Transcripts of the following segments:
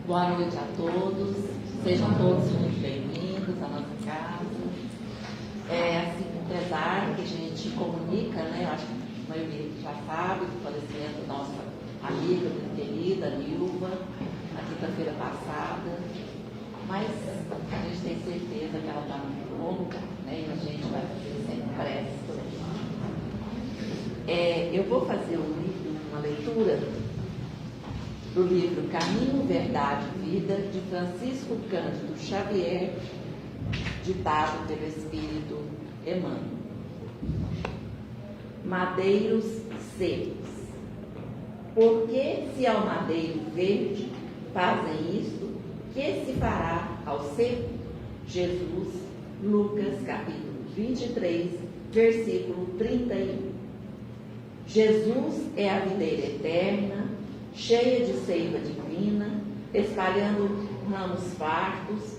Boa noite a todos, sejam todos muito bem-vindos à nossa casa. Assim, apesar que a gente comunica, né, eu acho que a maioria já sabe do falecimento da nossa amiga, muito querida, Nilva, na quinta-feira passada, mas a gente tem certeza que ela está muito longa, né, e a gente vai fazer sempre prece por ela. Eu vou fazer uma leitura do livro Caminho, Verdade e Vida, de Francisco Cândido Xavier, ditado pelo Espírito Emmanuel. Madeiros secos. Porque se ao madeiro verde fazem isto, que se fará ao seco? Jesus, Lucas, capítulo 23, versículo 31. Jesus é a videira eterna, cheia de seiva divina, espalhando ramos fartos,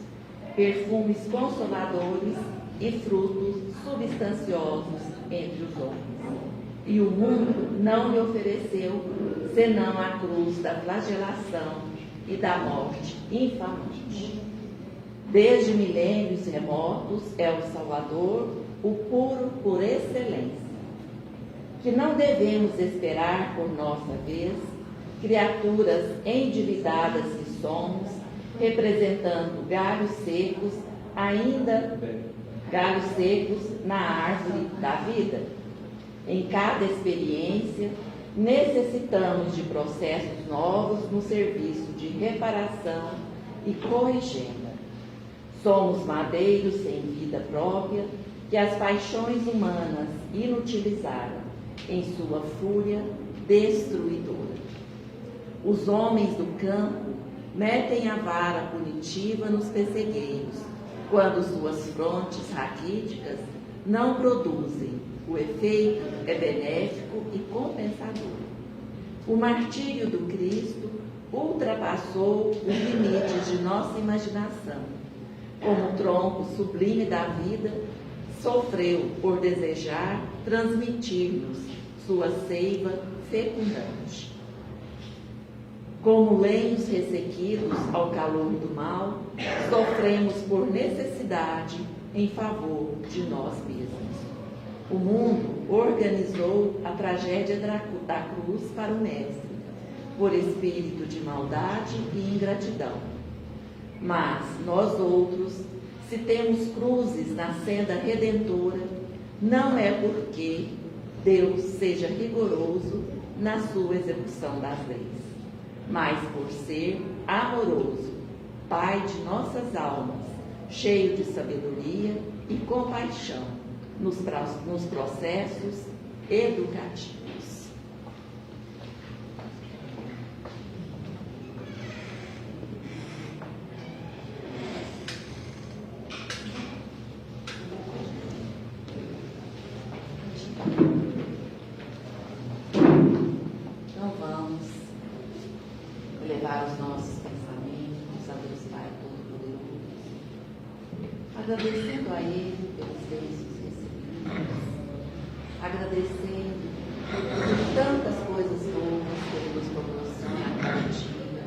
perfumes consoladores e frutos substanciosos entre os homens. E o mundo não lhe ofereceu senão a cruz da flagelação e da morte infamante. Desde milênios remotos é o Salvador, o puro por excelência, que não devemos esperar por nossa vez, criaturas endividadas que somos, representando galhos secos, ainda galhos secos na árvore da vida. Em cada experiência, necessitamos de processos novos no serviço de reparação e corrigenda. Somos madeiros sem vida própria que as paixões humanas inutilizaram em sua fúria destruidora. Os homens do campo metem a vara punitiva nos pessegueiros, quando suas frontes raquíticas não produzem. O efeito é benéfico e compensador. O martírio do Cristo ultrapassou os limites de nossa imaginação. Como tronco sublime da vida, sofreu por desejar transmitir-nos sua seiva fecundante. Como lenhos ressequidos ao calor do mal, sofremos por necessidade em favor de nós mesmos. O mundo organizou a tragédia da cruz para o Mestre, por espírito de maldade e ingratidão. Mas nós outros, se temos cruzes na senda redentora, não é porque Deus seja rigoroso na sua execução das leis, mas por ser amoroso, Pai de nossas almas, cheio de sabedoria e compaixão nos processos educativos. Então vamos elevar os nossos pensamentos a Deus Pai Todo-Poderoso, agradecendo a Ele pelos bênçãos recebidos, agradecendo por tantas coisas boas que Ele nos proporciona a cada dia,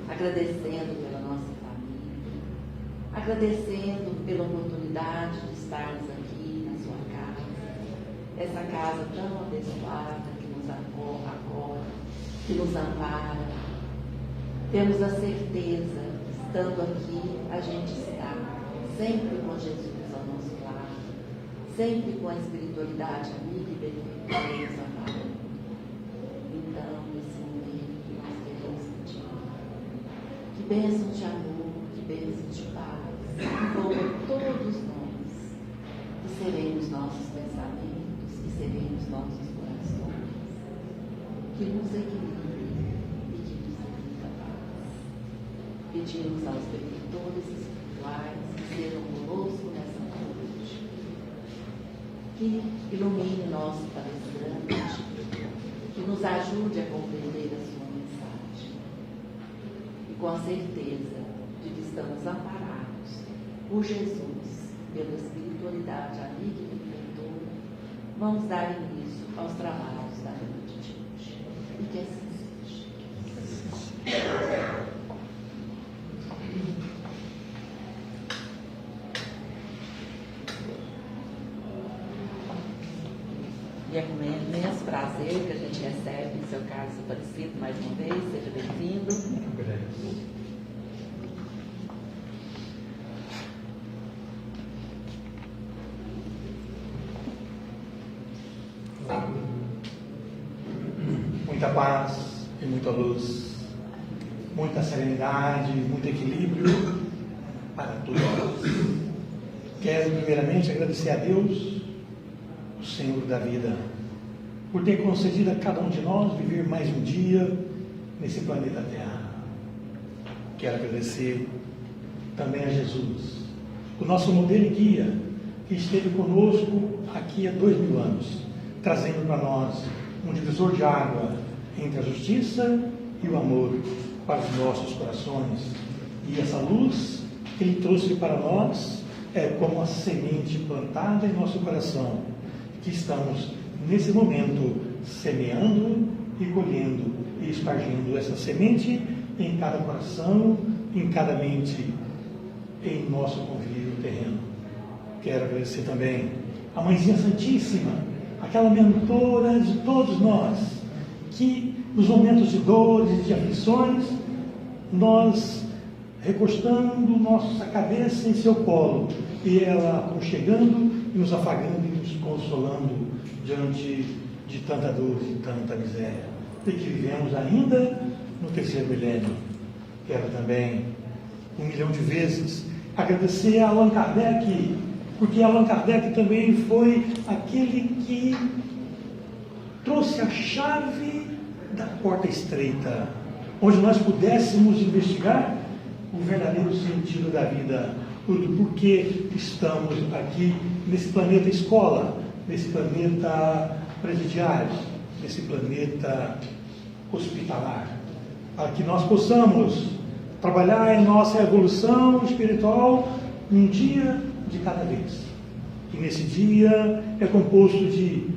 agradecendo pela nossa família, agradecendo pela oportunidade de estarmos aqui na sua casa, essa casa tão abençoada que nos acolhe, que nos ampara. Temos a certeza, estando aqui, a gente está sempre com Jesus ao nosso lado, sempre com a espiritualidade amiga e benefeitora nos amparando. Então, nesse momento que nós queremos pedir, que bênção de amor, que bênção de paz, envolva todos nós, que seremos nossos pensamentos, que seremos nossos corações, que nos equilibre e que nos dê a paz. Pedimos aos benfeitores espirituais que sejam conosco nessa noite, que ilumine o nosso palestrante, que nos ajude a compreender a sua mensagem. E com a certeza de que estamos amparados por Jesus, pela espiritualidade amiga e benfeitora, vamos dar início aos trabalhos da noite de hoje. E que assim seja. E é com imenso prazer que a gente recebe o seu Carlos Aparecido mais uma vez. Seja bem-vindo. Muita paz e muita luz, muita serenidade, muito equilíbrio para todos nós. Quero primeiramente agradecer a Deus, o Senhor da vida, por ter concedido a cada um de nós viver mais um dia nesse planeta Terra. Quero agradecer também a Jesus, o nosso modelo e guia, que esteve conosco aqui há 2000 anos, trazendo para nós um divisor de água entre a justiça e o amor para os nossos corações. E essa luz que Ele trouxe para nós é como a semente plantada em nosso coração, que estamos nesse momento semeando e colhendo e espargindo essa semente em cada coração, em cada mente, em nosso convívio terreno. Quero agradecer também a Mãezinha Santíssima, aquela mentora de todos nós, que nos momentos de dores e de aflições, nós recostando nossa cabeça em seu colo, e ela aconchegando e nos afagando e nos consolando diante de tanta dor e tanta miséria, e que vivemos ainda no terceiro milênio. Quero também, 1 milhão de vezes, agradecer a Allan Kardec, porque Allan Kardec também foi aquele que trouxe a chave da porta estreita, onde nós pudéssemos investigar o verdadeiro sentido da vida, do porquê estamos aqui nesse planeta escola, nesse planeta presidiário, nesse planeta hospitalar, para que nós possamos trabalhar em nossa evolução espiritual um dia de cada vez. E nesse dia é composto de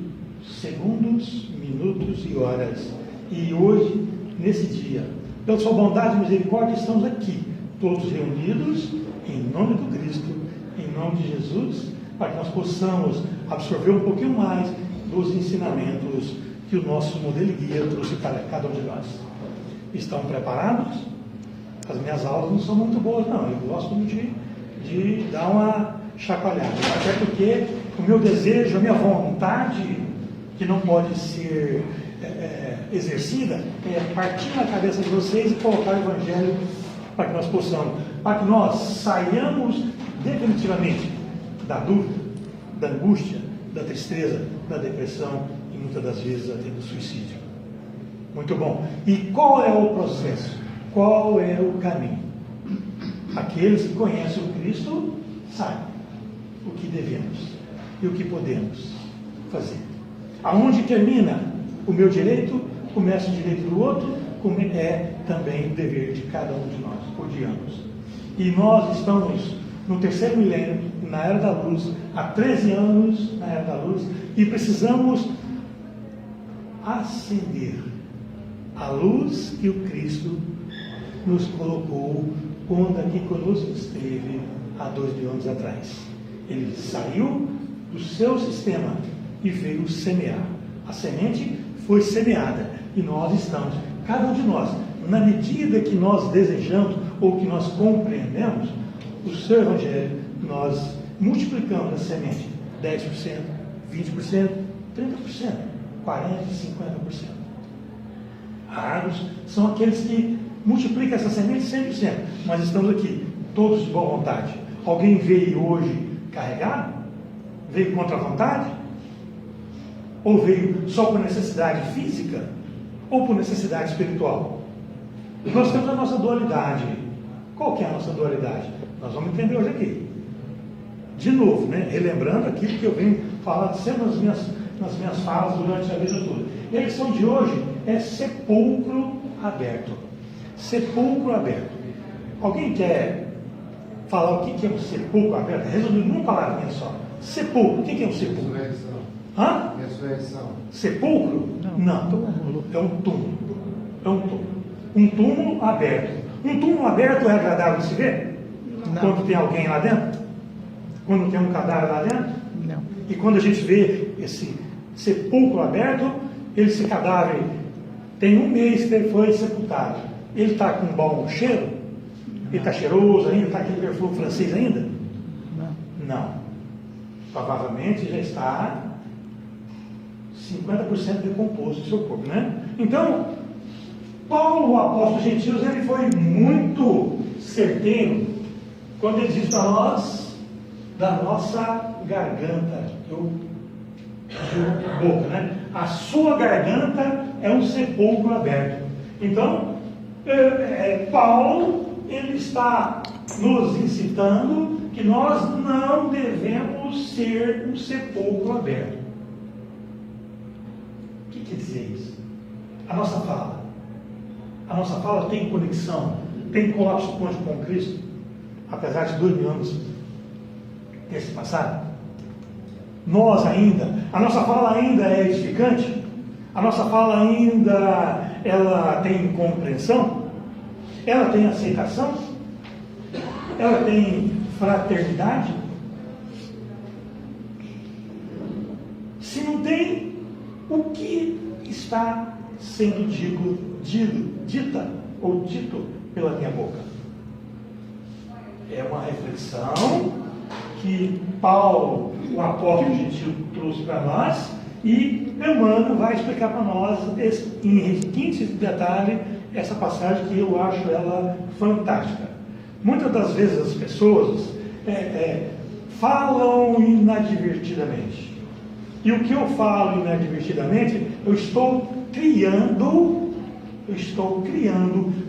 segundos, minutos e horas. E hoje, nesse dia, pela sua bondade e misericórdia, estamos aqui, todos reunidos, em nome do Cristo, em nome de Jesus, para que nós possamos absorver um pouquinho mais dos ensinamentos que o nosso modelo e guia trouxe para cada um de nós. Estão preparados? As minhas aulas não são muito boas, não. Eu gosto de dar uma chacoalhada. Até porque o meu desejo, a minha vontade, que não pode ser exercida, é partir na cabeça de vocês e colocar o Evangelho para que nós possamos, para que nós saiamos definitivamente da dúvida, da angústia, da tristeza, da depressão e muitas das vezes até do suicídio. Muito bom. E qual é o processo? Qual é o caminho? Aqueles que conhecem o Cristo sabem o que devemos e o que podemos fazer. Aonde termina o meu direito, começa o direito do outro, é também o dever de cada um de nós, odiamos. E nós estamos no terceiro milênio, na Era da Luz, há 13 anos na Era da Luz, E precisamos acender a luz que o Cristo nos colocou quando aqui conosco esteve há 2.000 anos atrás. Ele saiu do seu sistema e veio semear. A semente foi semeada e nós estamos, cada um de nós, na medida que nós desejamos ou que nós compreendemos o seu Evangelho, nós multiplicamos a semente 10%, 20%, 30%, 40%, 50%. Raros são aqueles que multiplicam essa semente 100%, mas estamos aqui, todos de boa vontade. Alguém veio hoje carregado? Veio contra a vontade? Ou veio só por necessidade física? Ou por necessidade espiritual? Nós temos a nossa dualidade. Qual que é a nossa dualidade? Nós vamos entender hoje aqui. De novo, né? Relembrando aquilo que eu venho falando sempre nas minhas falas durante a vida toda. E a lição de hoje é sepulcro aberto. Sepulcro aberto. Alguém quer falar o que é um sepulcro aberto? Resumindo numa palavrinha só. Sepulcro. O que é um sepulcro? Ressurreição. Hã? Ressurreição. Sepulcro? Não. É um túmulo. É um túmulo. Um túmulo aberto. Um túmulo aberto é agradável de se ver? Não. Quando tem alguém lá dentro? Quando tem um cadáver lá dentro? Não. E quando a gente vê esse sepulcro aberto, esse cadáver tem 1 mês que ele foi sepultado. Ele está com um bom cheiro? Ele está cheiroso ainda? Está aquele perfume francês ainda? Não. Não. Provavelmente já está 50% decomposto do seu corpo, né? Então, Paulo, o apóstolo dos gentios, ele foi muito certeiro quando ele diz para nós da nossa garganta, boca, né? A sua garganta é um sepulcro aberto. Então, Paulo, ele está nos incitando que nós não devemos ser um sepulcro aberto. O que quer dizer isso? A nossa fala tem conexão, tem colapso com Cristo, apesar de 2.000 anos ter se passado. A nossa fala ainda é edificante? A nossa fala ainda, ela tem compreensão? Ela tem aceitação? Ela tem fraternidade? Se não tem, o que está sendo dita ou dito pela minha boca? É uma reflexão que Paulo, o apóstolo gentil, trouxe para nós, e Emmanuel vai explicar para nós em requinte detalhe essa passagem que eu acho ela fantástica. Muitas das vezes as pessoas falam inadvertidamente. E o que eu falo inadvertidamente, eu estou criando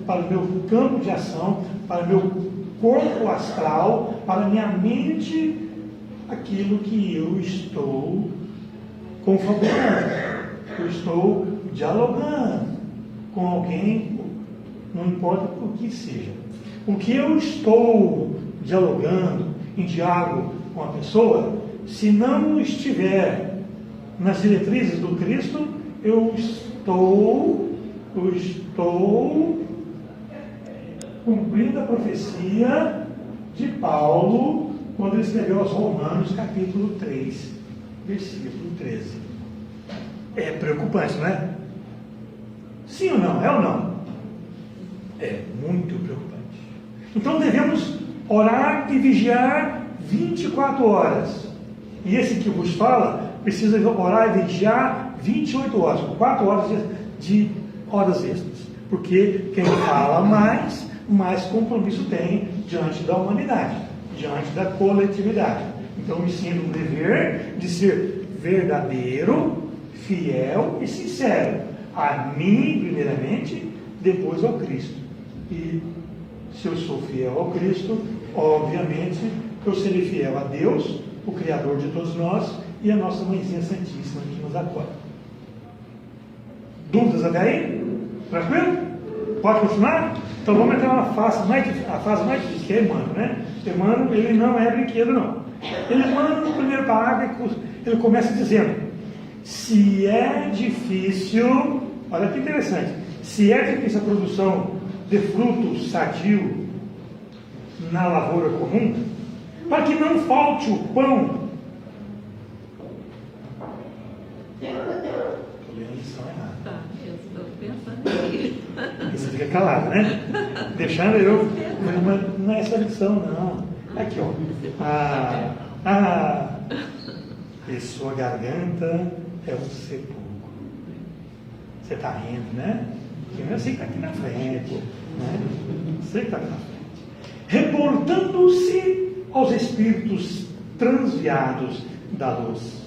para o meu campo de ação, para o meu corpo astral, para a minha mente, aquilo que eu estou confabulando. Eu estou dialogando com alguém, não importa o que seja. O que eu estou dialogando, em diálogo com a pessoa, se não estiver nas diretrizes do Cristo, eu estou cumprindo a profecia de Paulo quando ele escreveu aos Romanos, capítulo 3, versículo 13. É preocupante, não é? Sim ou não? É ou não? É muito preocupante. Então devemos orar e vigiar 24 horas. E esse que vos fala precisa orar e vigiar 28 horas, com 4 horas de horas extras. Porque quem fala mais compromisso tem diante da humanidade, diante da coletividade. Então me sinto no dever de ser verdadeiro, fiel e sincero. A mim, primeiramente, depois ao Cristo. E se eu sou fiel ao Cristo, obviamente eu serei fiel a Deus, o Criador de todos nós, e a nossa Mãezinha Santíssima que nos acolhe. Dúvidas até aí? Tranquilo? Pode continuar? Então vamos entrar na fase mais difícil, que é Emmanuel, né? Emmanuel, ele não é brinquedo, não. Emmanuel, no primeiro parágrafo, ele começa dizendo se é difícil, olha que interessante, se é difícil a produção de fruto sadio na lavoura comum, para que não falte o pão. Estou lendo a lição errada. Tá, eu estou pensando aqui. E você fica calado, né? Deixando eu. Mas não é essa lição, não. Aqui, ó. E sua garganta é um sepulcro. Você está rindo, né? Porque não é assim que está aqui na frente. Né? Você que está aqui na frente. Reportando-se aos espíritos transviados da luz.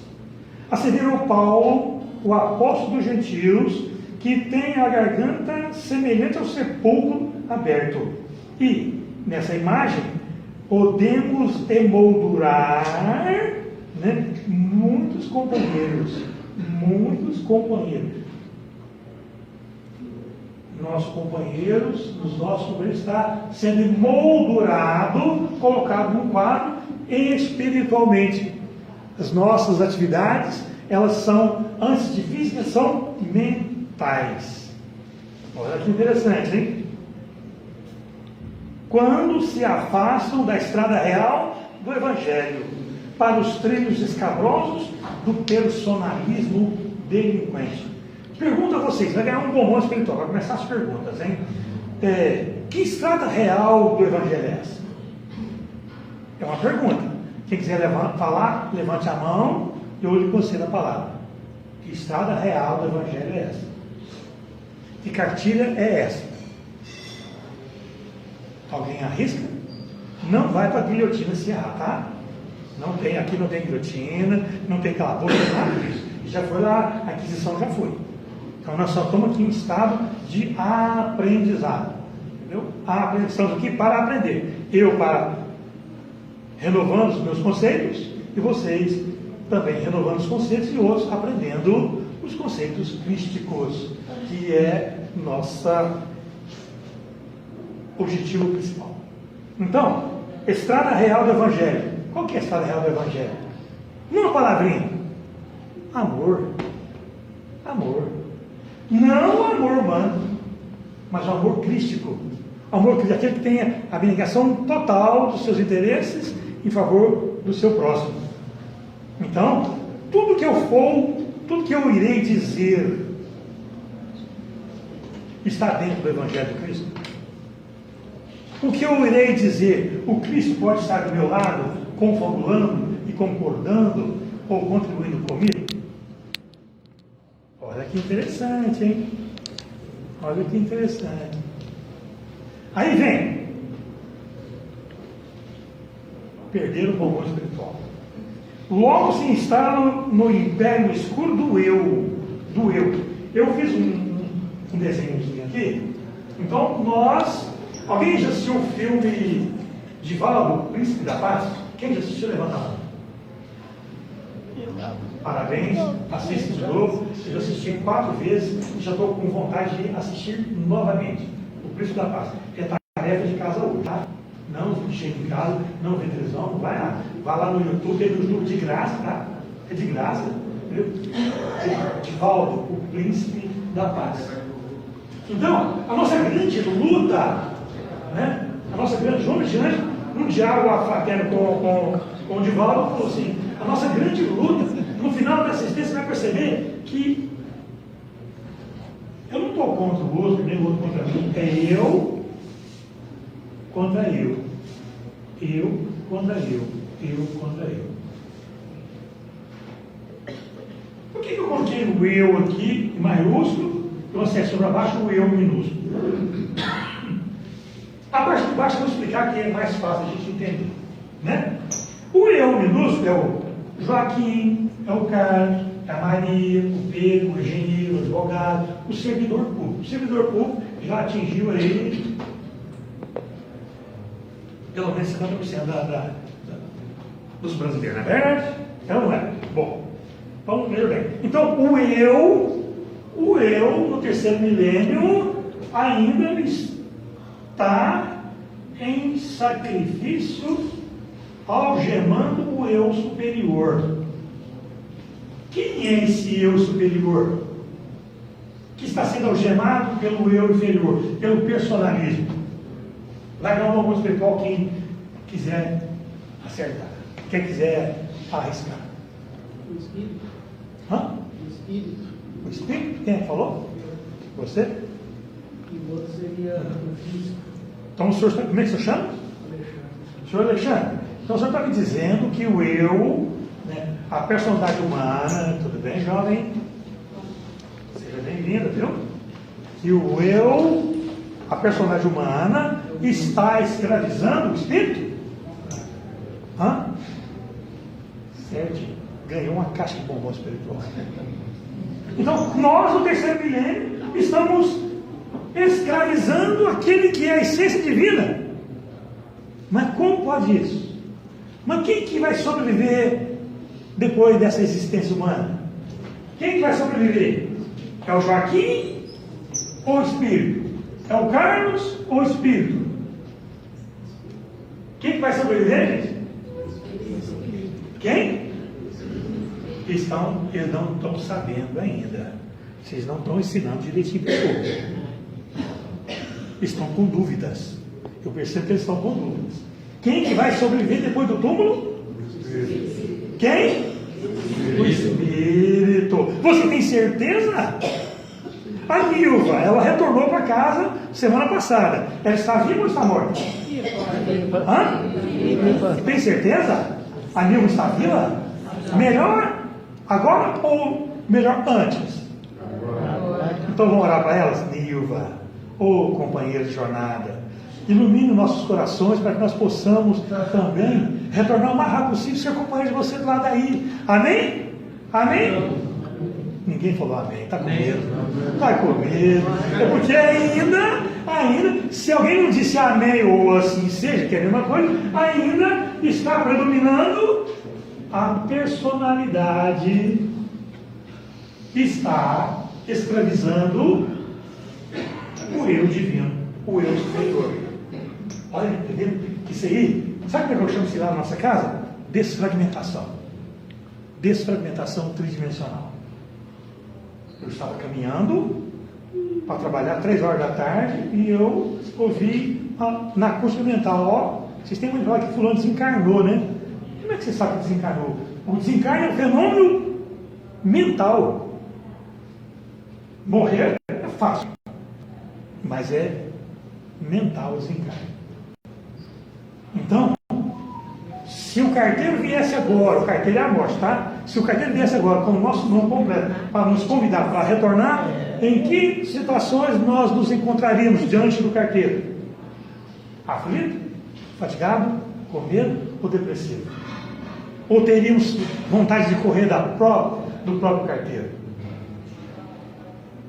Asseverou Paulo, o apóstolo dos gentios, que tem a garganta semelhante ao sepulcro aberto. E, nessa imagem, podemos emoldurar, né, muitos companheiros. Nossos companheiros, os nossos companheiros, está sendo emoldurado, colocado num quadro espiritualmente. As nossas atividades, elas são, antes de físicas, são mentais. Olha que interessante, hein? Quando se afastam da estrada real do Evangelho para os trilhos escabrosos do personalismo delinquente. Pergunto a vocês, vai ganhar um bombom espiritual, vai começar as perguntas, hein? Que estrada real do Evangelho é essa? É uma pergunta. Quem quiser falar, levante a mão e eu lhe concedo a palavra. Que estrada real do Evangelho é essa? Que cartilha é essa? Alguém arrisca? Não vai para a guilhotina se errar, tá? Não tem, aqui não tem guilhotina, não tem calabouço, nada disso. Já foi lá, a aquisição já foi. Então nós só estamos aqui em estado de aprendizado. Entendeu? Estamos aqui para aprender. Eu para renovando os meus conceitos e vocês também renovando os conceitos e outros aprendendo os conceitos crísticos, que é nosso objetivo principal. Então, estrada real do Evangelho. Qual que é a estrada real do Evangelho? Uma palavrinha. Amor. Amor. Não o amor humano, mas o amor crístico. O amor crístico, aquele que tem a abnegação total dos seus interesses em favor do seu próximo. Então, tudo que eu irei dizer está dentro do Evangelho de Cristo. O que eu irei dizer, o Cristo pode estar do meu lado, confabulando e concordando ou contribuindo comigo? Olha que interessante, hein? Olha que interessante. Aí vem perder o bombom espiritual. Logo se instalam no império escuro do eu. Eu fiz um desenhozinho aqui. Então alguém já assistiu o filme Divaldo, Príncipe da Paz? Quem já assistiu, levanta a mão. Parabéns, assista de novo. Eu já assisti 4 vezes e já estou com vontade de assistir novamente. O Príncipe da Paz. É tarefa de casa hoje, tá? Não chega em casa, não vê televisão, não vai lá. Vai lá no YouTube, tem no YouTube de graça, tá? É de graça. Divaldo, o Príncipe da Paz. Então, a nossa grande luta, né? A nossa grande luta diante um diálogo fraterno com o Divaldo, falou assim: a nossa grande luta, no final dessa existência, você vai perceber que eu não estou contra o outro, nem o outro contra mim. É eu contra eu. Eu contra eu. Eu contra eu. Por que eu coloquei o eu aqui, em maiúsculo, e uma seção para baixo, o eu minúsculo? A parte de baixo eu vou explicar que é mais fácil a gente entender. Né? O eu minúsculo é o Joaquim, é o Carlos, é a Maria, o Pedro, o engenheiro, o advogado, o servidor público. O servidor público já atingiu aí pelo menos 50% dos brasileiros, não é verdade? É ou não é? Bom, vamos ver bem. Então, o eu, no terceiro milênio, ainda está em sacrifício, algemando o eu superior. Quem é esse eu superior? Que está sendo algemado pelo eu inferior, pelo personalismo. Vai dar um almoço espiritual quem quiser acertar, quem quiser arriscar. O Espírito. Hã? O Espírito. O Espírito? Quem falou? Você? E o outro seria o físico. Então o senhor, como é que o senhor chama? Alexandre. Senhor Alexandre, então o senhor está me dizendo que o eu, né, a personalidade humana, tudo bem, jovem? Seja bem-vindo, viu? Que o eu, a personalidade humana, está escravizando o espírito? Hã? Certo. Ganhou uma caixa de bombom espiritual. Então, nós, no terceiro milênio, estamos escravizando aquele que é a essência divina. Mas como pode isso? Mas quem que vai sobreviver depois dessa existência humana? Quem que vai sobreviver? É o Joaquim ou o Espírito? É o Carlos ou o Espírito? Quem que vai sobreviver, gente? Quem? Eles não estão sabendo ainda. Vocês não estão ensinando direitinho para o povo. Estão com dúvidas. Eu percebo que eles estão com dúvidas. Quem que vai sobreviver depois do túmulo? Quem? O Espírito. Você tem certeza? A Nilva, ela retornou para casa semana passada. Ela está viva ou está morta? Hã? Tem certeza? A Nilva está viva? Melhor agora ou melhor antes? Então vamos orar para elas? Nilva, ô companheiro de jornada, ilumine nossos corações para que nós possamos também retornar o mais rápido possível, ser companheiro de você do lado daí. Amém? Amém? Ninguém falou amém. Está com medo? Está com medo. É porque ainda, se alguém não disse amém ou assim seja, que é a mesma coisa, ainda está predominando a personalidade, está escravizando o eu divino, o eu superior. Olha, entendeu? Isso aí, sabe como é que eu chamo isso lá na nossa casa? Desfragmentação. Desfragmentação tridimensional. Eu estava caminhando para trabalhar 3 horas da tarde e eu ouvi na acústica mental, ó, vocês têm uma ideia que fulano desencarnou, né? Como é que você sabe que desencarnou? O desencarne é um fenômeno mental. Morrer é fácil, mas é mental o desencarne. Então, se o carteiro viesse agora, o carteiro é a morte, tá? Se o carteiro viesse agora com o nosso nome completo para nos convidar para retornar, em que situações nós nos encontraríamos diante do carteiro? Aflito, fatigado, com medo ou depressivo? Ou teríamos vontade de correr do próprio carteiro?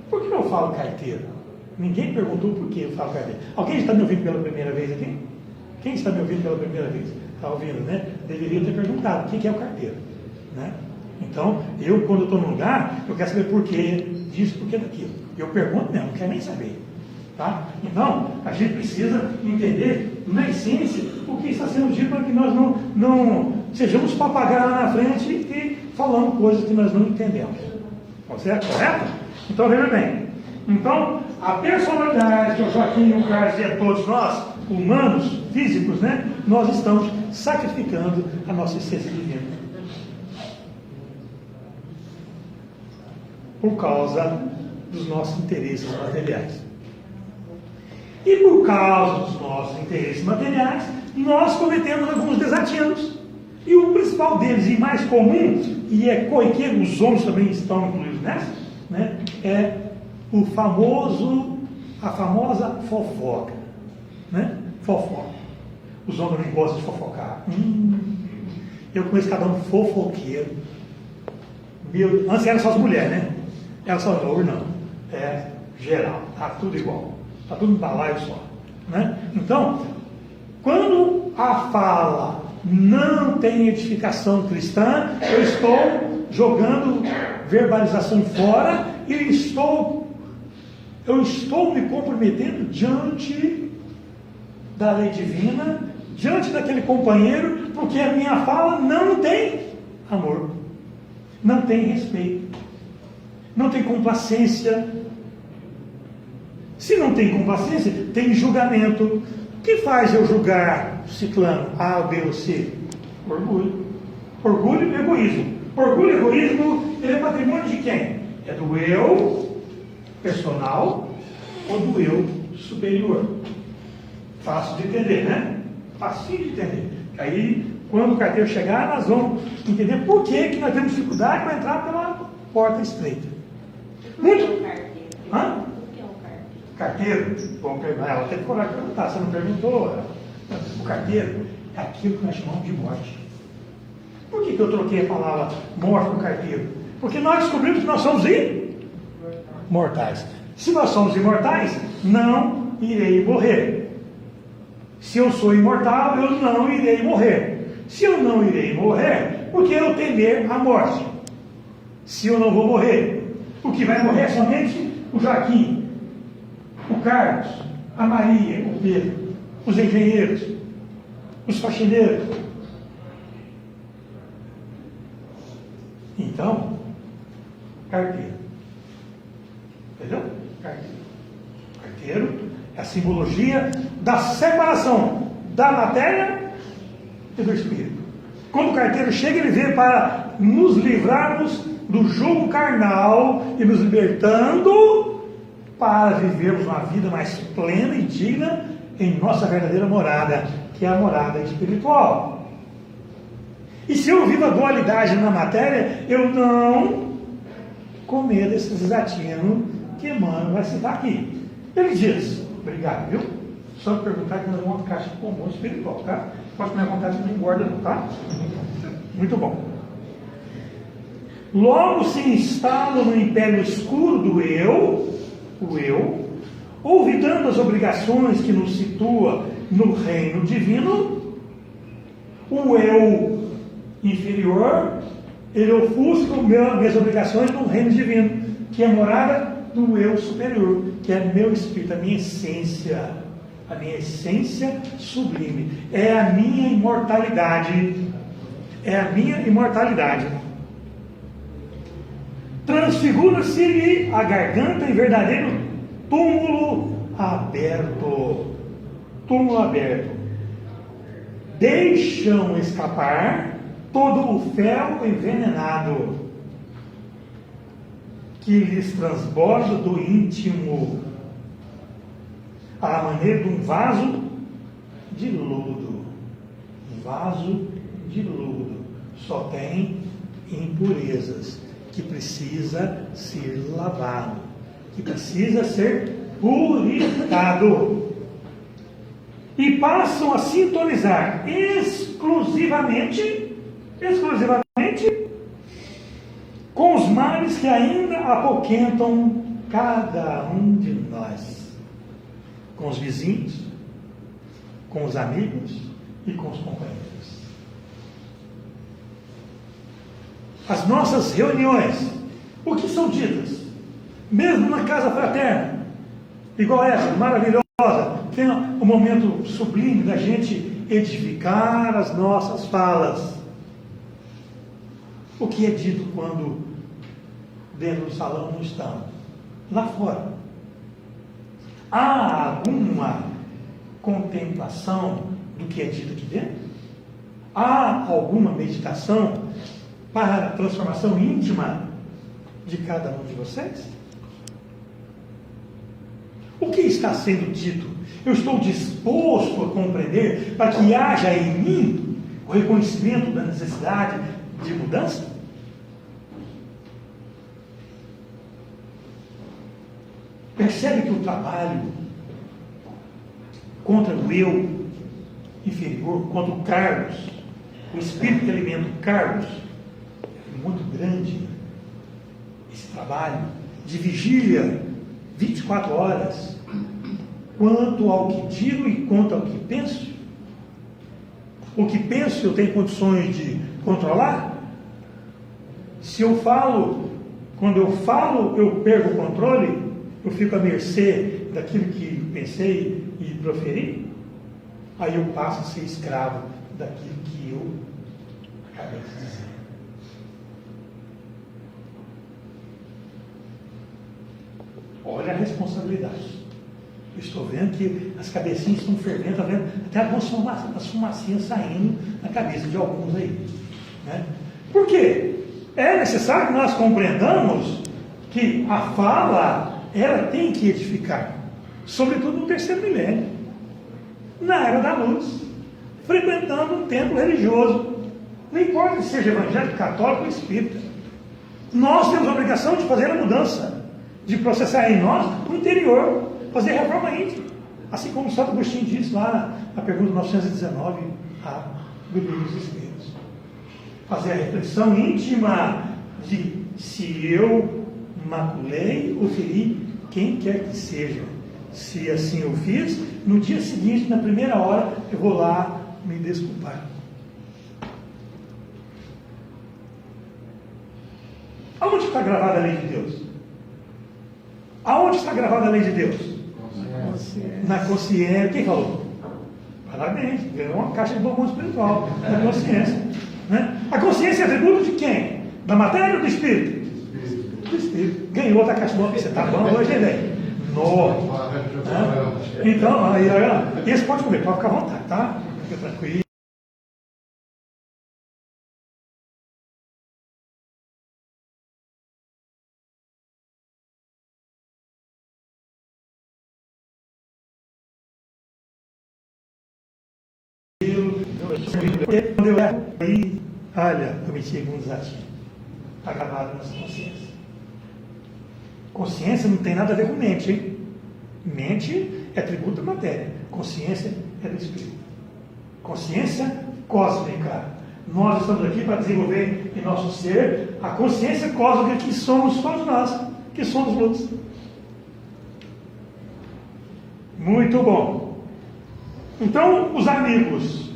Por que eu falo carteiro? Ninguém perguntou por que eu falo carteiro. Alguém está me ouvindo pela primeira vez aqui? Quem está me ouvindo pela primeira vez? Está ouvindo, né? Deveria ter perguntado o que é o carteiro, né? Então, quando eu estou num lugar, eu quero saber por que disso, por que daquilo. Eu pergunto mesmo, não quero nem saber. Tá? Então, a gente precisa entender, na essência, o que está sendo dito para que nós não sejamos papagaios lá na frente e falando coisas que nós não entendemos. Certo? Correto? Então, veja bem. Então, a personalidade que o Joaquim e o Carlos e a todos nós, humanos, físicos, né? Nós estamos sacrificando a nossa essência divina. Por causa dos nossos interesses materiais. E por causa dos nossos interesses materiais, nós cometemos alguns desatinos. E o principal deles, e mais comum, e é corriqueiro, os homens também estão incluídos nessa, né? É a famosa fofoca. Né? Fofoca. Os homens não gostam de fofocar. Eu conheço cada um fofoqueiro. Antes era só as mulheres, né? Era só hoje não. É geral. Está tudo igual. Está tudo em balaio só. Né? Então, quando a fala não tem edificação cristã, eu estou jogando verbalização fora e eu estou me comprometendo diante da lei divina, diante daquele companheiro, porque a minha fala não tem amor. não tem respeito, não tem complacência. Se não tem complacência, tem julgamento. O que faz eu julgar ciclano A, B ou C? Orgulho. Orgulho e egoísmo. Orgulho e egoísmo, ele é patrimônio de quem? É do eu personal ou do eu superior? Fácil de entender, né? Fácil de entender. Aí, quando o carteiro chegar, nós vamos entender por que nós temos dificuldade para entrar pela porta estreita. Muito. Hã? Carteiro? Bom, ela teve coragem de perguntar, você não perguntou. O carteiro é aquilo que nós chamamos de morte. Por que eu troquei a palavra morte com carteiro? Porque nós descobrimos que nós somos imortais. Se nós somos imortais, não irei morrer. Se eu sou imortal, eu não irei morrer. Se eu não irei morrer, por que eu temer a morte? Se eu não vou morrer, o que vai morrer é somente o Joaquim, o Carlos, a Maria, o Pedro, os engenheiros, os faxineiros. Então, carteiro. Entendeu? Carteiro. Carteiro é a simbologia da separação da matéria e do espírito. Quando o carteiro chega, ele vem para nos livrarmos do jugo carnal e nos libertando para vivermos uma vida mais plena e digna em nossa verdadeira morada, que é a morada espiritual. E se eu vivo a dualidade na matéria, eu não comer desse desatino que Emmanuel vai citar aqui. Ele diz, obrigado, viu? Só perguntar que nós vamos ficar com o almoço espiritual, tá? Pode comer à vontade, não engorda não, tá? Muito bom. Logo se instala no império escuro do eu, o eu, olvidando as obrigações que nos situa no reino divino, o eu inferior, ele ofusca minhas obrigações no reino divino, que é a morada do eu superior, que é meu espírito, a minha essência sublime, é a minha imortalidade, Transfigura-se-lhe a garganta em verdadeiro túmulo aberto. Deixam escapar todo o fel envenenado que lhes transborda do íntimo, à maneira de um vaso de lodo. Só tem impurezas, que precisa ser lavado, que precisa ser purificado. E passam a sintonizar exclusivamente com os males que ainda apoquentam cada um de nós, com os vizinhos, com os amigos e com os companheiros. As nossas reuniões, o que são ditas? Mesmo na casa fraterna, igual essa, maravilhosa, tem um momento sublime da gente edificar as nossas falas. O que é dito quando dentro do salão não estamos? Lá fora. Há alguma contemplação do que é dito aqui dentro? Há alguma meditação para a transformação íntima de cada um de vocês? O que está sendo dito? Eu estou disposto a compreender para que haja em mim o reconhecimento da necessidade de mudança? Percebe que o trabalho contra o eu inferior, contra o Carlos, o espírito que alimenta o Carlos, muito grande, esse trabalho de vigília 24 horas, quanto ao que digo e quanto ao que penso. O que penso eu tenho condições de controlar? Se eu falo, quando eu falo eu perco o controle, eu fico à mercê daquilo que pensei e proferi, aí eu passo a ser escravo daquilo que eu acabei de dizer. Olha a responsabilidade. Eu estou vendo que as cabecinhas estão fervendo, está vendo? Até as fumacinhas saindo na cabeça de alguns aí. Né? Por quê? É necessário que nós compreendamos que a fala, ela tem que edificar. Sobretudo no terceiro milênio. Na era da luz. Frequentando um templo religioso. Não importa se seja evangélico, católico ou espírita. Nós temos a obrigação de fazer a mudança. De processar em nós o interior. Fazer reforma íntima. Assim como o Santo Agostinho disse lá na pergunta 919 do Livro dos Espíritos. Fazer a reflexão íntima de se eu maculei ou feri quem quer que seja. Se assim eu fiz, no dia seguinte, na primeira hora, eu vou lá me desculpar. Aonde está gravada a lei de Deus? Aonde está gravada a lei de Deus? Na consciência. Quem falou? Parabéns, ganhou uma caixa de bombom espiritual na consciência. Né? A consciência é atributo de quem? Da matéria ou do espírito? Do espírito. Ganhou outra caixa de bombom. Você está bom hoje, velho? Então, aí, esse pode comer, pode ficar à vontade, tá? Fica tranquilo. Quando eu erro, aí, olha, cometi alguns atos. Está gravado na nossa consciência. Consciência não tem nada a ver com mente, hein? Mente é atributo da matéria. Consciência é do espírito. Consciência cósmica. Nós estamos aqui para desenvolver em nosso ser a consciência cósmica que somos todos nós, que somos luz. Muito bom. Então, os amigos.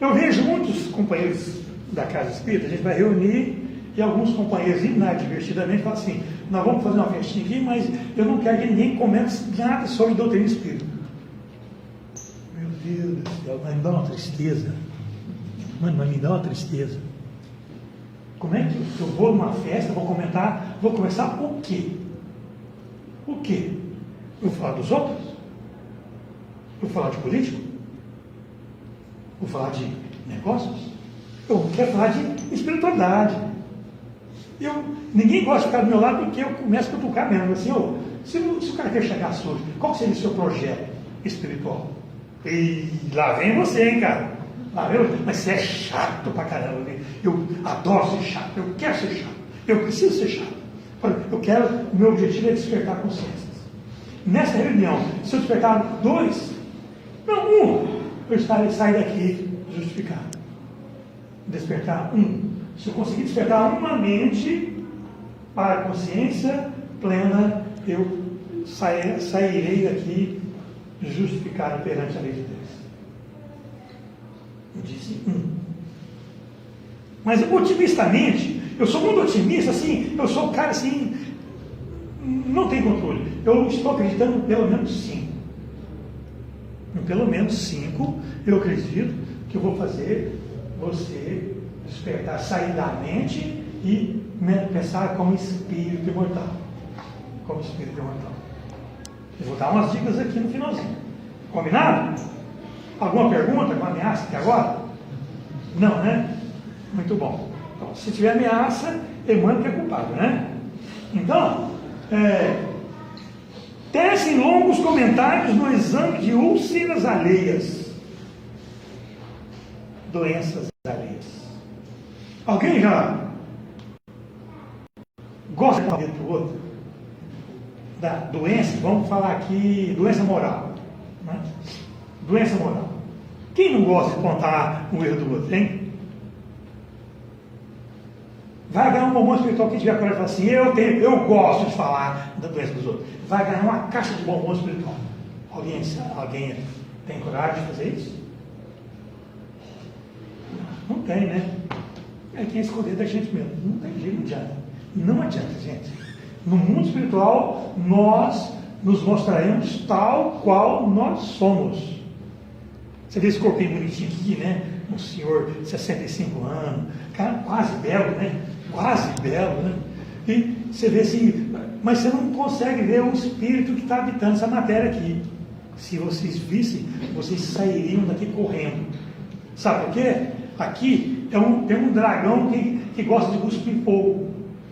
Eu vejo muitos companheiros da Casa Espírita, a gente vai reunir e alguns companheiros inadvertidamente falam assim: nós vamos fazer uma festinha aqui, mas eu não quero que ninguém comente nada sobre doutrina espírita. Meu Deus do céu, mas me dá uma tristeza. Mano, mas me dá uma tristeza. Como é que eu vou numa festa, vou comentar, vou conversar o quê? O quê? Eu vou falar dos outros? Eu vou falar de político? Vou falar de negócios? Eu quero falar de espiritualidade. Ninguém gosta de ficar do meu lado porque eu começo a cutucar mesmo. Assim, se o cara quer chegar sujo, qual seria o seu projeto espiritual? E lá vem você, hein, cara? Lá vem você. Mas você é chato pra caramba. Eu adoro ser chato. Eu quero ser chato. Eu preciso ser chato. O meu objetivo é despertar consciências. Nessa reunião, se eu despertar dois, não, um, eu sair daqui justificado. Despertar um. Se eu conseguir despertar uma mente para a consciência plena, eu sairei daqui justificado perante a lei de Deus. Eu disse Mas otimistamente, eu sou muito otimista, assim, eu sou um cara assim, não tem controle. Eu estou acreditando em pelo menos 5. Em pelo menos 5, eu acredito que eu vou fazer você despertar, sair da mente e pensar como espírito imortal. Como espírito imortal. Eu vou dar umas dicas aqui no finalzinho. Combinado? Alguma pergunta, alguma ameaça até agora? Não, né? Muito bom. Então, se tiver ameaça, Emmanuel que é culpado, né? Então, tecem longos comentários no exame de úlceras alheias. Doenças alheias. Alguém já gosta de uma vez do outro? Da doença, vamos falar aqui, doença moral. Né? Doença moral. Quem não gosta de contar um erro do outro, hein? Vai ganhar um bombom espiritual que tiver coragem e falar assim: eu gosto de falar da doença dos outros. Vai ganhar uma caixa de bombom espiritual. Alguém tem coragem de fazer isso? Não tem, né? É quem escolher da gente mesmo. Não tem jeito, não adianta. Não adianta, gente. No mundo espiritual, nós nos mostraremos tal qual nós somos. Você vê esse corpinho bonitinho aqui, né? Um senhor de 65 anos, cara quase belo, né? Quase belo, né? E você vê assim, mas você não consegue ver o espírito que está habitando essa matéria aqui. Se vocês vissem, vocês sairiam daqui correndo. Sabe por quê? Aqui tem um dragão que gosta de cuspir fogo.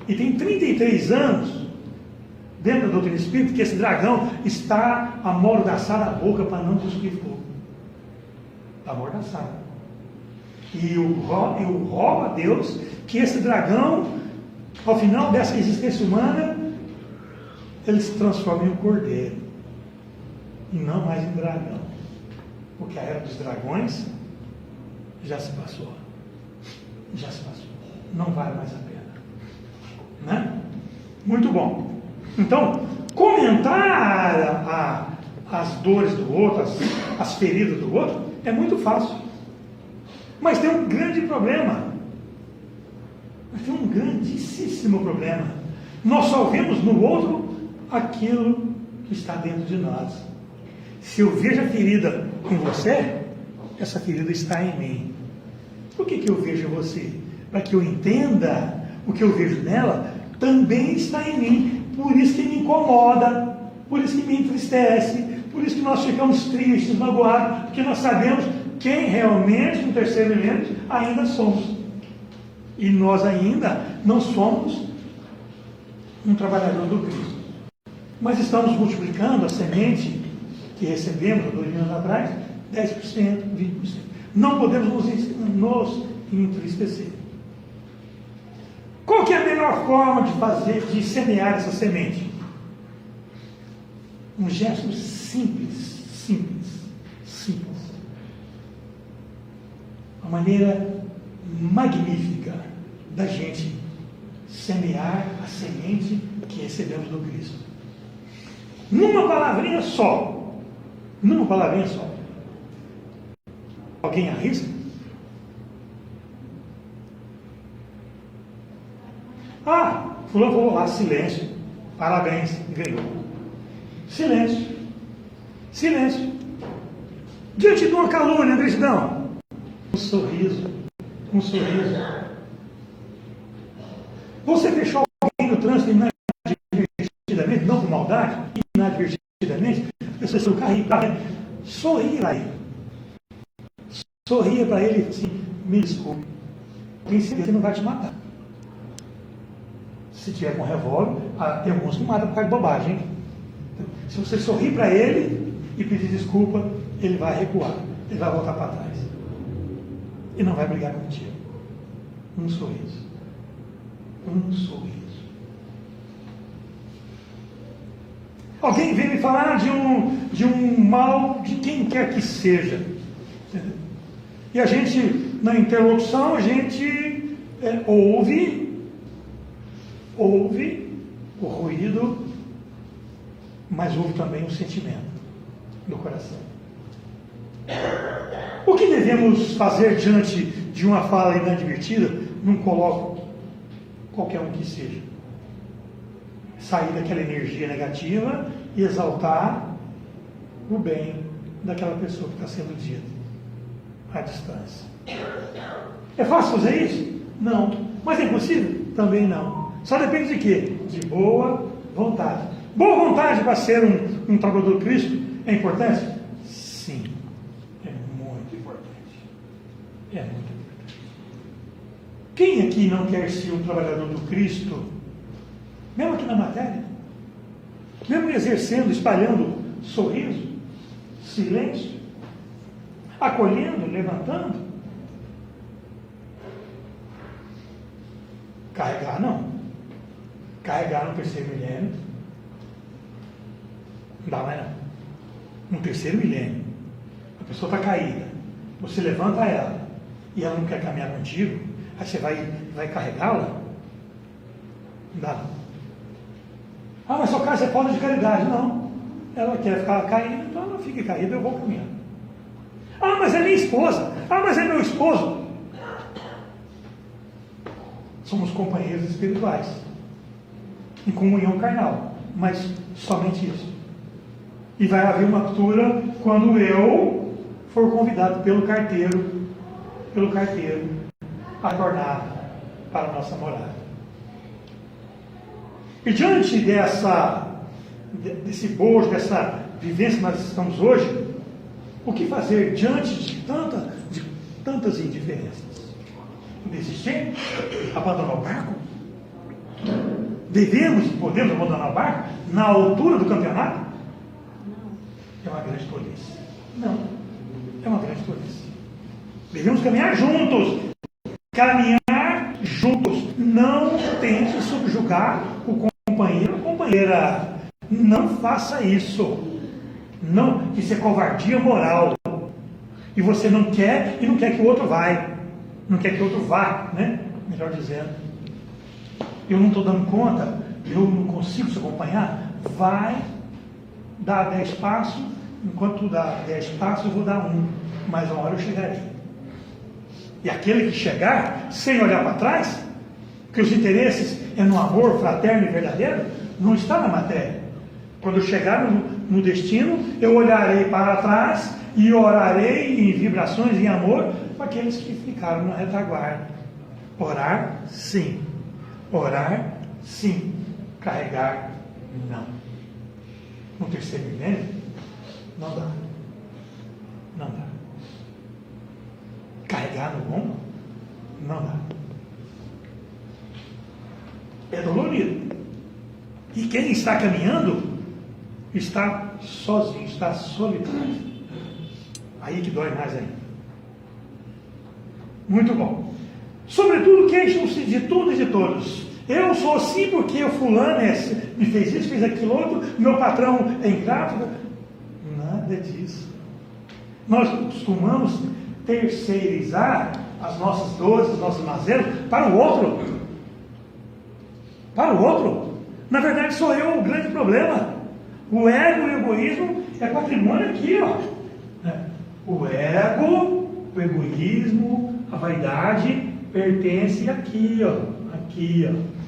E tem 33 anos, dentro da doutrina espírita, que esse dragão está amordaçado na boca para não cuspir fogo. Está amordaçado. E eu rogo a Deus que esse dragão, ao final dessa existência humana, ele se transforme em um cordeiro. E não mais em dragão. Porque a era dos dragões já se passou. Já se passou. Não vale mais a pena. Né? Muito bom. Então, comentar as dores do outro, as feridas do outro, é muito fácil. Mas tem um grande problema. Mas tem um grandíssimo problema. Nós só vemos no outro aquilo que está dentro de nós. Se eu vejo a ferida em você, essa ferida está em mim. Por que eu vejo em você? Para que eu entenda o que eu vejo nela também está em mim. Por isso que me incomoda, por isso que me entristece, por isso que nós ficamos tristes, magoados, porque nós sabemos quem realmente no terceiro elemento ainda somos. E nós ainda não somos um trabalhador do Cristo. Mas estamos multiplicando a semente que recebemos há 2 anos atrás, 10%, 20%. Não podemos nos entristecer. Qual que é a melhor forma de semear essa semente? Um gesto simples. Uma maneira magnífica da gente semear a semente que recebemos do Cristo. Numa palavrinha só. Alguém arrisca? Fulano falou lá, silêncio. Parabéns, ganhou. Silêncio. Diante de uma calúnia, gratidão. Um sorriso. Você deixou alguém no trânsito inadvertidamente, não por maldade, inadvertidamente, a pessoa cair para ele, sorria para ele. Sorria para ele assim, me desculpe. Tem certeza que não vai te matar. Se tiver com revólver, tem alguns que matam por causa de bobagem. Hein? Se você sorrir para ele e pedir desculpa, ele vai recuar. Ele vai voltar para trás. E não vai brigar contigo. Um sorriso. Alguém vem me falar de um mal de quem quer que seja. Entendeu? E a gente, na interlocução, a gente ouve o ruído, mas ouve também o sentimento do coração. O que devemos fazer diante de uma fala inadvertida? Não coloco qualquer um que seja. Sair daquela energia negativa e exaltar o bem daquela pessoa que está sendo dita à distância. É fácil fazer isso? Não. Mas é impossível? Também não. Só depende de quê? De boa vontade. Boa vontade para ser um trabalhador do Cristo é importante? Sim. É muito importante. Quem aqui não quer ser um trabalhador do Cristo? Mesmo aqui na matéria? Mesmo exercendo, espalhando sorriso, silêncio, acolhendo, levantando? Carregar não. Carregar no terceiro milênio não dá mais não. No terceiro milênio, a pessoa está caída, você levanta ela e ela não quer caminhar contigo, aí você vai carregá-la? Não dá não. Mas só cai, você pode de caridade. Não. Ela quer ficar caída, então ela fica caída, eu vou caminhar. Mas é minha esposa. Mas é meu esposo. Somos companheiros espirituais. Em comunhão carnal. Mas somente isso. E vai haver uma ruptura quando eu for convidado pelo carteiro a tornar para a nossa morada. E diante desse bojo, dessa vivência que nós estamos hoje, o que fazer diante de tantas indiferenças? Desistir? Abandonar o barco? Podemos abandonar o barco na altura do campeonato? É uma grande tolice. Não, é uma grande tolice. Devemos caminhar juntos. Caminhar juntos. Não tente subjugar o companheiro ou companheira. Não faça isso. Não, isso é covardia moral. E você não quer que o outro vai. Não quer que o outro vá, né? Melhor dizendo. Eu não estou dando conta, eu não consigo te acompanhar. Vai dar 10 passos. Enquanto tu dá 10 passos, eu vou dar 1. Mas uma hora eu chegarei. E aquele que chegar, sem olhar para trás, que os interesses é no amor fraterno e verdadeiro, não está na matéria. Quando eu chegar no destino, eu olharei para trás e orarei em vibrações em amor para aqueles que ficaram na retaguarda. Orar, sim. Orar, sim. Carregar, não. No terceiro milênio, não dá. Não dá. Carregar no ombro, não dá. É dolorido. E quem está caminhando está sozinho, está solitário. Aí que dói mais ainda. Muito bom. Sobretudo, queixam-se de tudo e de todos. Eu sou assim porque o fulano me fez isso, fez aquilo outro, meu patrão é ingrato. Nada disso. Nós costumamos terceirizar as nossas dores, os nossos mazelos para o outro. Para o outro. Na verdade, sou eu o grande problema. O ego e o egoísmo é patrimônio aqui, ó. O ego, o egoísmo, a vaidade pertence aqui, ó. Aqui, ó.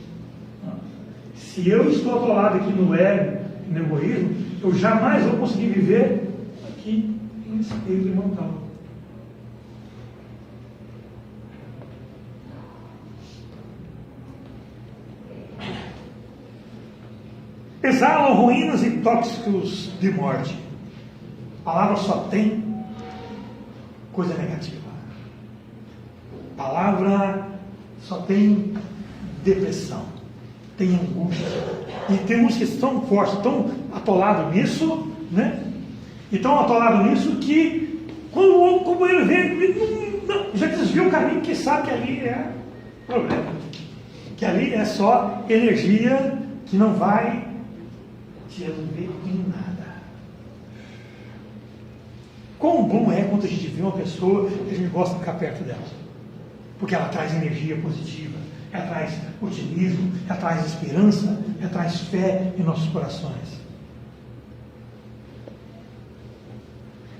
Se eu estou atolado aqui no ego e no egoísmo, eu jamais vou conseguir viver aqui em espírito imortal. Exalam ruínas e tóxicos de morte. A palavra só tem coisa negativa. A palavra só tem depressão, tem angústia. E tem uns que estão fortes, estão atolados nisso, né? E estão atolados nisso que, quando o companheiro vê, já desviou o caminho, que sabe que ali é problema. Que ali é só energia que não vai te resolver em nada. Quão bom é quando a gente vê uma pessoa que a gente gosta de ficar perto dela. Porque ela traz energia positiva, ela traz otimismo, ela traz esperança, ela traz fé em nossos corações.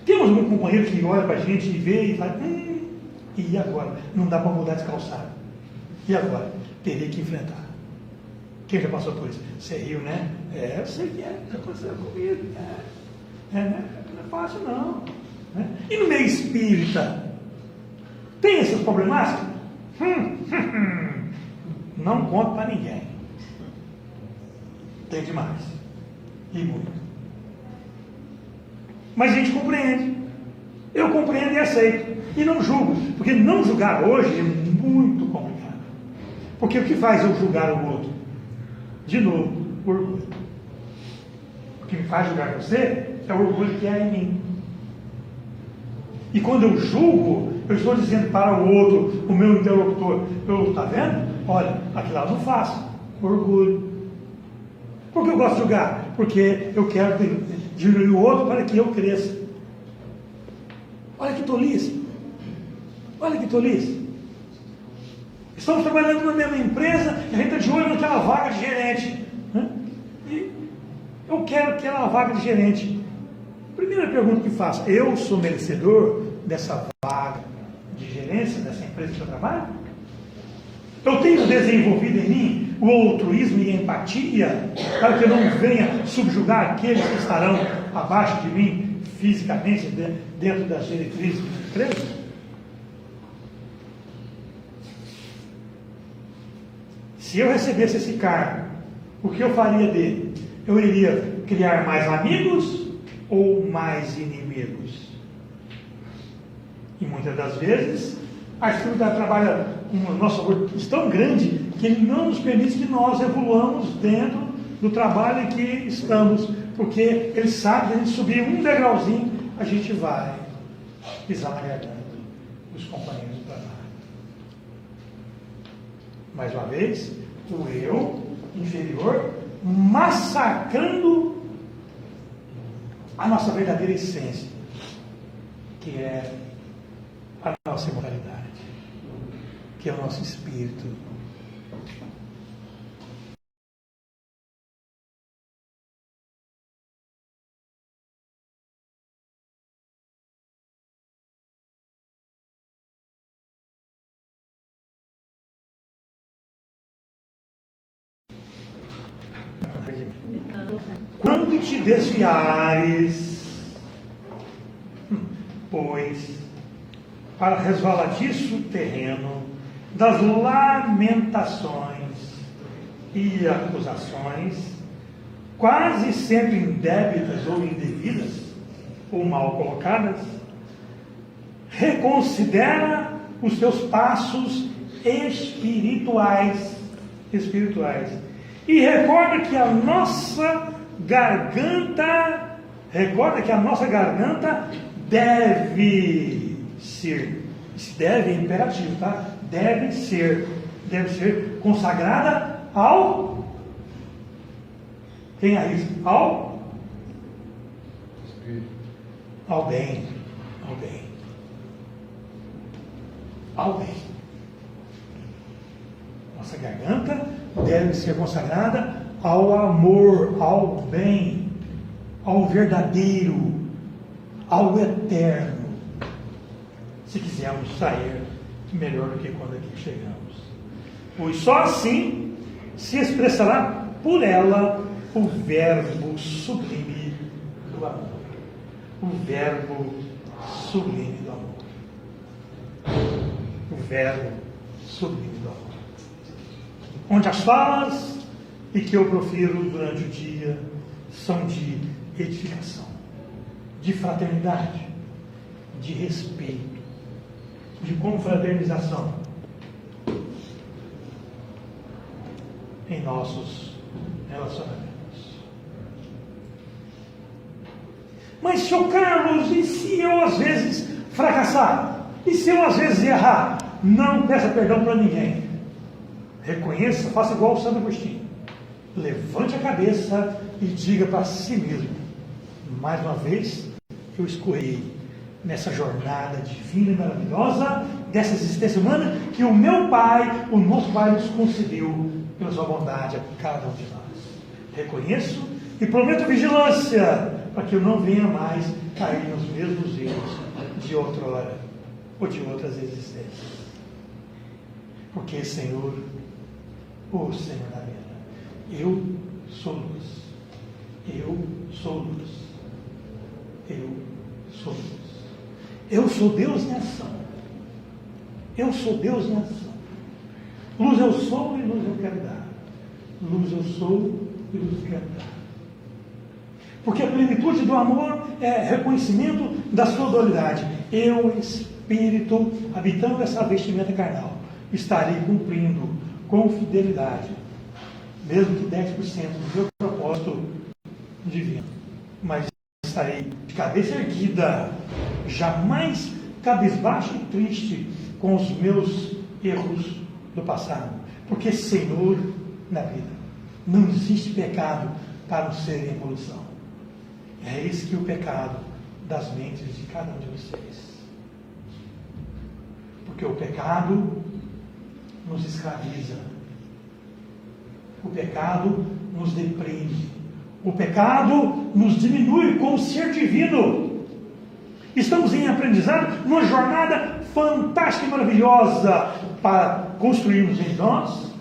Temos um companheiro que olha para a gente e vê e fala, e agora? Não dá para mudar de calçado. E agora? Teria que enfrentar. Quem já passou por isso? Você riu, né? Eu sei que já aconteceu comigo. Não é fácil não. Né? E no meio espírita? Tem essas problemáticas? Não conta para ninguém. Tem demais. E muito. Mas a gente compreende. Eu compreendo e aceito. E não julgo. Porque não julgar hoje é muito complicado. Porque o que faz eu julgar o outro? De novo, orgulho. O que me faz julgar você é o orgulho que há em mim. E quando eu julgo, eu estou dizendo para o outro, o meu interlocutor, está vendo? Olha, aquilo lá eu não faço. Orgulho. Por que eu gosto de julgar? Porque eu quero diminuir o outro para que eu cresça. Olha que tolice. Olha que tolice. Estamos trabalhando na mesma empresa e a gente está de olho naquela vaga de gerente. Né? E eu quero aquela vaga de gerente. Primeira pergunta que faço: eu sou merecedor dessa vaga de gerência, dessa empresa que eu trabalho? Eu tenho desenvolvido em mim o altruísmo e a empatia para que eu não venha subjugar aqueles que estarão abaixo de mim fisicamente dentro das diretrizes da empresa? Se eu recebesse esse cargo o que eu faria dele? Eu iria criar mais amigos ou mais inimigos? E muitas das vezes, a Escritura trabalha um nosso favor tão grande que ele não nos permite que nós evoluamos dentro do trabalho em que estamos, porque ele sabe que a gente subir um degrauzinho, a gente vai pisar na garganta dos companheiros do trabalho. Mais uma vez, o eu inferior massacrando a nossa verdadeira essência, que é a nossa imortalidade, que é o nosso espírito. Quando te desviares, pois, para resvaladiço terreno das lamentações e acusações, quase sempre indébitas ou indevidas, ou mal colocadas, reconsidera os teus passos espirituais, e recorda que a nossa garganta deve ser, esse deve é imperativo, tá? Deve ser consagrada ao, quem é isso? Ao bem. Nossa garganta deve ser consagrada ao amor, ao bem, ao verdadeiro, ao eterno, se quisermos sair melhor do que quando aqui chegamos. Pois só assim se expressará por ela o verbo sublime do amor. O verbo sublime do amor. O verbo sublime do amor. Onde as falas e que eu profiro durante o dia são de edificação, de fraternidade, de respeito, de confraternização em nossos relacionamentos. Mas, Sr. Carlos, e se eu às vezes fracassar? E se eu às vezes errar? Não peça perdão para ninguém. Reconheça, faça igual o Santo Agostinho. Levante a cabeça e diga para si mesmo: mais uma vez eu escorreguei nessa jornada divina e maravilhosa dessa existência humana que o meu Pai, o nosso Pai, nos concedeu pela sua bondade a cada um de nós. Reconheço e prometo vigilância para que eu não venha mais cair nos mesmos erros de outrora ou de outras existências. Porque, Senhor, o Senhor da vida, eu sou luz, eu sou luz, eu sou luz. Eu sou Deus em ação. Eu sou Deus em ação. Luz eu sou e luz eu quero dar. Luz eu sou e luz eu quero dar. Porque a plenitude do amor é reconhecimento da sua dualidade. Eu, Espírito, habitando essa vestimenta carnal, estarei cumprindo com fidelidade, mesmo que 10% do meu propósito divino. Mas estarei de cabeça erguida, jamais cabisbaixo e triste com os meus erros do passado. Porque, Senhor, na vida, não existe pecado para não ser em evolução. É esse que é o pecado das mentes de cada um de vocês. Porque o pecado nos escraviza. O pecado nos deprime. O pecado nos diminui como ser divino. Estamos em aprendizado, numa jornada fantástica e maravilhosa para construirmos em nós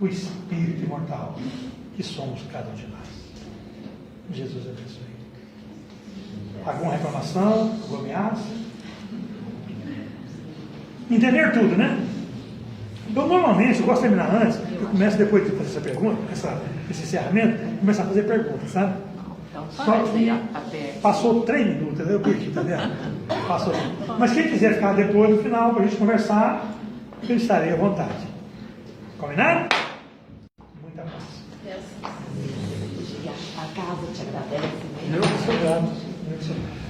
o espírito imortal que somos cada um de nós. Jesus abençoe. Alguma reclamação? Alguma ameaça? Entender tudo, né? Então, normalmente, eu gosto de terminar antes, eu começo depois de fazer essa pergunta, esse encerramento, começar a fazer perguntas, sabe? Então, Só faz aí que aberto. passou 3 minutos, eu perdi, tá vendo? Passou. Mas quem quiser ficar depois, no final, para a gente conversar, eu estarei à vontade. Combinado? Muita paz. A casa te agradece mesmo. Eu sou grato. Eu sou grato.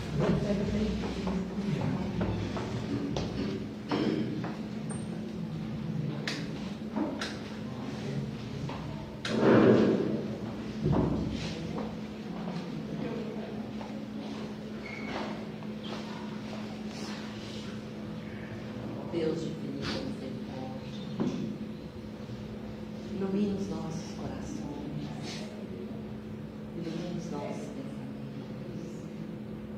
Deus de infinita misericórdia, ilumina os nossos corações, ilumina os nossos pensamentos,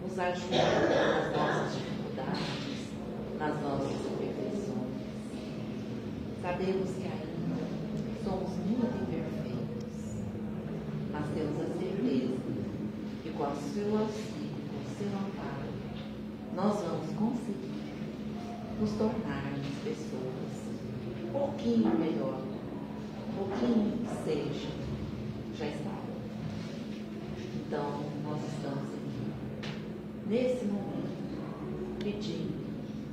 nos ajuda nas nossas dificuldades, nas nossas imperfeições. Sabemos que ainda somos muito imperfeitos, mas temos a certeza que com o seu auxílio, com o seu amparo, nós vamos conseguir nos tornarmos pessoas um pouquinho melhor, um pouquinho que seja, já está bom. Então, nós estamos aqui, nesse momento, pedindo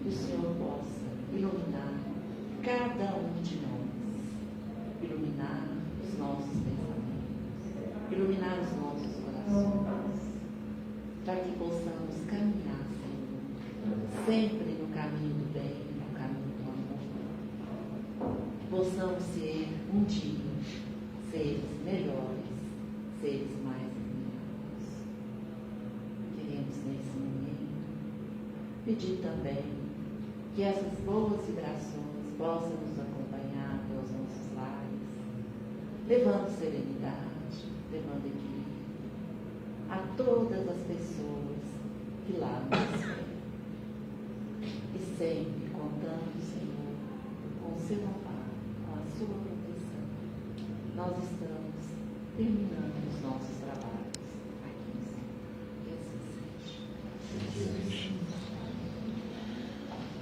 que o Senhor possa iluminar cada um de nós, iluminar os nossos pensamentos, iluminar os nossos corações, para que possamos caminhar, Senhor, sempre no caminho do bem, no caminho do amor. Possamos ser um dia seres melhores, seres mais iluminados. Queremos nesse momento pedir também que essas boas vibrações possam nos acompanhar pelos nossos lares, levando serenidade, levando equilíbrio a todas as pessoas que lá nos esperam. E sempre contando, Senhor, com o seu amparo, com a sua proteção, nós estamos terminando os nossos